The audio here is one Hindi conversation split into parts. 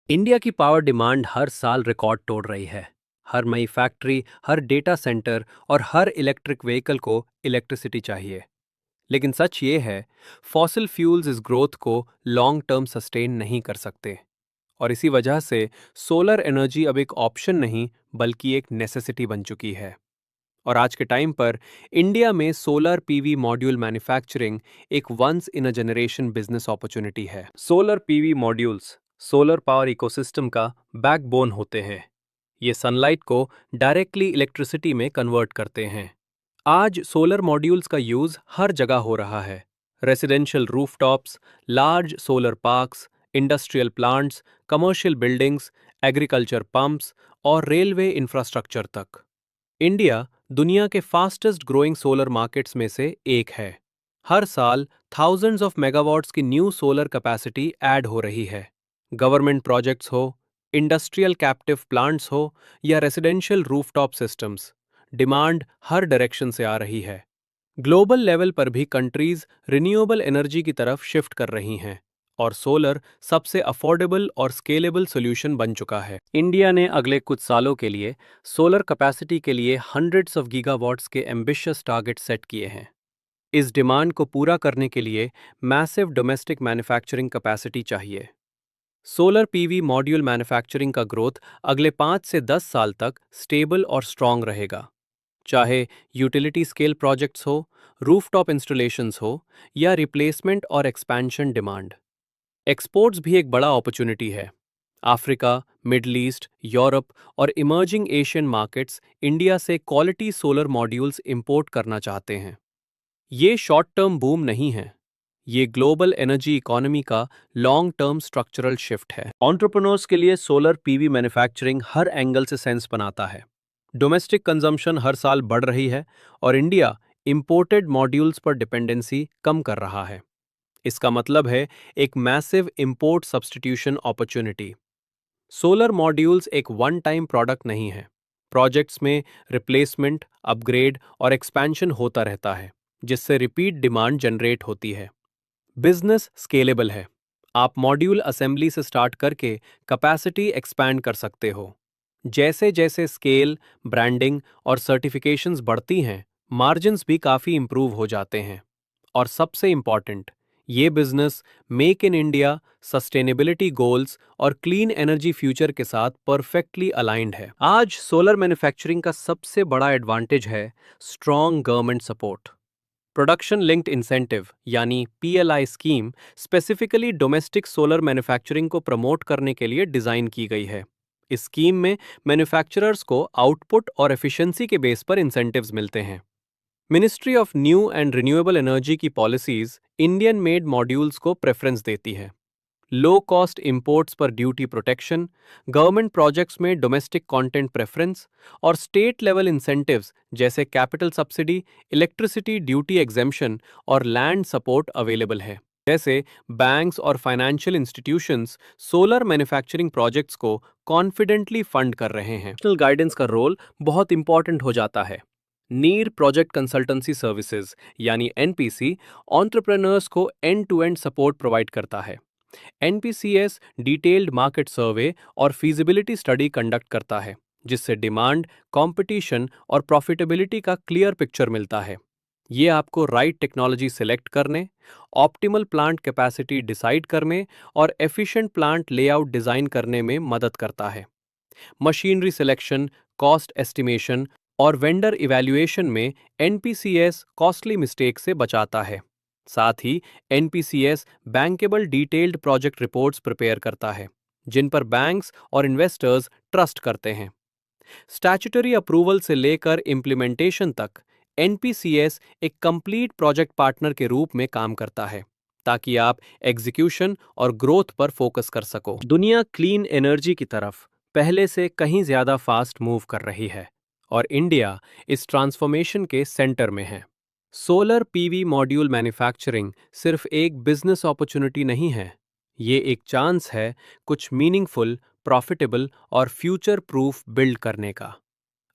इंडिया की पावर डिमांड हर साल रिकॉर्ड तोड़ रही है। हर नई फैक्ट्री, हर डेटा सेंटर और हर इलेक्ट्रिक व्हीकल को इलेक्ट्रिसिटी चाहिए। लेकिन सच ये है, फॉसिल फ्यूल्स इस ग्रोथ को लॉन्ग टर्म सस्टेन नहीं कर सकते। और इसी वजह से सोलर एनर्जी अब एक ऑप्शन नहीं बल्कि एक नेसेसिटी बन चुकी है। और आज के टाइम पर इंडिया में सोलर पीवी मॉड्यूल मैन्युफैक्चरिंग एक once in a generation business opportunity है। Solar PV modules solar power ecosystem का बैकबोन होते हैं। ये सनलाइट को डायरेक्टली इलेक्ट्रिसिटी में कन्वर्ट करते हैं। आज सोलर मॉड्यूल्स का यूज हर जगह हो रहा है। Residential rooftops, large solar parks, industrial plants, commercial buildings, agriculture pumps और रेलवे इंफ्रास्ट्रक्चर तक। इंडिया दुनिया के फास्टेस्ट ग्रोइंग सोलर मार्केट्स में से एक है। हर साल थाउजेंड्स ऑफ मेगावाट्स की न्यू सोलर कैपेसिटी ऐड हो रही है। गवर्नमेंट प्रोजेक्ट्स हो, इंडस्ट्रियल कैप्टिव प्लांट्स हो या रेसिडेंशियल रूफटॉप सिस्टम्स, डिमांड हर डायरेक्शन से आ रही है। ग्लोबल लेवल पर भी कंट्रीज रिन्यूएबल एनर्जी की तरफ शिफ्ट कर रही हैं और सोलर सबसे अफोर्डेबल और स्केलेबल सॉल्यूशन बन चुका है। इंडिया ने अगले कुछ सालों के लिए सोलर कैपेसिटी के लिए हंड्रेड्स ऑफ गीगावाट्स के एम्बिशियस टारगेट सेट किए हैं। इस डिमांड को पूरा करने के लिए मैसिव डोमेस्टिक मैन्युफैक्चरिंग कैपेसिटी चाहिए। सोलर पीवी मॉड्यूल मैन्युफैक्चरिंग का ग्रोथ अगले 5 से 10 साल तक स्टेबल और स्ट्रांग रहेगा। चाहे यूटिलिटी स्केल प्रोजेक्ट्स हो, रूफटॉप इंस्टॉलेशंस हो या रिप्लेसमेंट और एक्सपेंशन डिमांड। एक्सपोर्ट्स भी एक बड़ा अपॉर्चुनिटी है। अफ्रीका, मिडल ईस्ट, यूरोप और इमर्जिंग एशियन मार्केट्स इंडिया से क्वालिटी सोलर मॉड्यूल्स इंपोर्ट करना चाहते हैं। ये शॉर्ट टर्म बूम नहीं है, ये ग्लोबल एनर्जी इकोनॉमी का लॉन्ग टर्म स्ट्रक्चरल शिफ्ट है। एंटरप्रेन्योर्स के लिए सोलर पीवी मैन्युफैक्चरिंग हर एंगल से सेंस बनाता है। डोमेस्टिक कंजम्पशन हर साल बढ़ रही है और इंडिया इंपोर्टेड मॉड्यूल्स पर डिपेंडेंसी कम कर रहा है। इसका मतलब है एक massive import substitution opportunity. Solar modules एक वन टाइम प्रोडक्ट नहीं है। प्रोजेक्ट्स में रिप्लेसमेंट, अपग्रेड और एक्सपेंशन होता रहता है, जिससे रिपीट डिमांड जनरेट होती है। बिजनेस स्केलेबल है। आप मॉड्यूल असेंबली से स्टार्ट करके कैपेसिटी एक्सपैंड कर सकते हो। जैसे जैसे स्केल, ब्रांडिंग और सर्टिफिकेशंस बढ़ती हैं, मार्जिन्स भी काफ़ी इंप्रूव हो जाते हैं। और सबसे इम्पॉर्टेंट, ये business make in India, sustainability goals और क्लीन एनर्जी फ्यूचर के साथ परफेक्टली अलाइंड है। आज सोलर मैन्युफैक्चरिंग का सबसे बड़ा एडवांटेज है strong government support. Production linked incentive यानी PLI scheme specifically domestic solar manufacturing को प्रमोट करने के लिए डिजाइन की गई है। इस स्कीम में मैन्युफैक्चरर्स को आउटपुट और एफिशिएंसी के बेस पर इंसेंटिव्स मिलते हैं। Ministry of new and renewable energy की पॉलिसीज इंडियन मेड मॉड्यूल्स को प्रेफरेंस देती है। लो कॉस्ट इंपोर्ट्स पर ड्यूटी प्रोटेक्शन, गवर्नमेंट प्रोजेक्ट्स में डोमेस्टिक कंटेंट प्रेफरेंस और स्टेट लेवल इंसेंटिव्स जैसे capital subsidy, electricity duty exemption और लैंड सपोर्ट अवेलेबल है। जैसे बैंक्स और financial institutions solar manufacturing projects को कॉन्फिडेंटली फंड कर रहे हैं। नेशनल गाइडेंस का रोल बहुत इंपॉर्टेंट हो जाता है। नीर प्रोजेक्ट कंसल्टेंसी सर्विसेज यानी एनपीसी एंटरप्रेन्योर्स को end to end support provide करता है। एनपीसीएस डिटेल्ड मार्केट सर्वे और फीजिबिलिटी स्टडी कंडक्ट करता है, जिससे डिमांड, कंपटीशन और प्रॉफिटेबिलिटी का क्लियर पिक्चर मिलता है। ये आपको राइट टेक्नोलॉजी सिलेक्ट करने, ऑप्टिमल प्लांट कैपेसिटी डिसाइड करने और एफिशिएंट प्लांट लेआउट डिजाइन करने में मदद करता है। मशीनरी सिलेक्शन, कॉस्ट एस्टिमेशन और वेंडर इवैल्यूएशन में एनपीसीएस कॉस्टली मिस्टेक से बचाता है। साथ ही NPCS bankable detailed project reports prepare करता है, जिन पर बैंक्स और इन्वेस्टर्स ट्रस्ट करते हैं। स्टैट्यूटरी अप्रूवल से लेकर इम्प्लीमेंटेशन तक एनपीसीएस एक कंप्लीट प्रोजेक्ट पार्टनर के रूप में काम करता है, ताकि आप एग्जीक्यूशन और ग्रोथ पर फोकस कर सको। दुनिया क्लीन एनर्जी की तरफ पहले से कहीं ज्यादा फास्ट मूव कर रही है और इंडिया इस ट्रांसफॉर्मेशन के सेंटर में है। सोलर पीवी मॉड्यूल मैन्युफैक्चरिंग सिर्फ एक बिजनेस अपॉर्चुनिटी नहीं है, ये एक चांस है कुछ मीनिंगफुल, प्रॉफिटेबल और फ्यूचर प्रूफ बिल्ड करने का।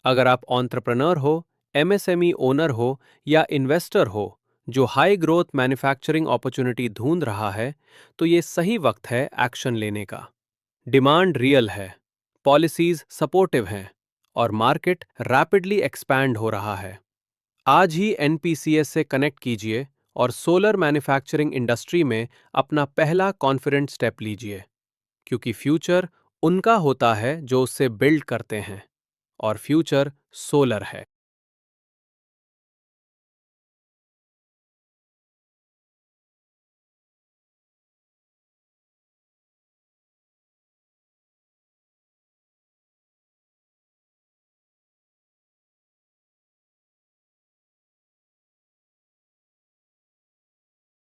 अगर आप एंटरप्रेन्योर हो, एमएसएमई ओनर हो या इन्वेस्टर हो जो हाई ग्रोथ मैन्युफैक्चरिंग अपॉर्चुनिटी ढूंढ रहा है, तो ये सही वक्त है एक्शन लेने का। डिमांड रियल है, पॉलिसीज सपोर्टिव हैं और मार्केट रैपिडली एक्सपैंड हो रहा है। आज ही एनपीसीएस से कनेक्ट कीजिए और सोलर मैन्युफैक्चरिंग इंडस्ट्री में अपना पहला कॉन्फिडेंट स्टेप लीजिए, क्योंकि फ्यूचर उनका होता है जो उससे बिल्ड करते हैं, और फ्यूचर सोलर है।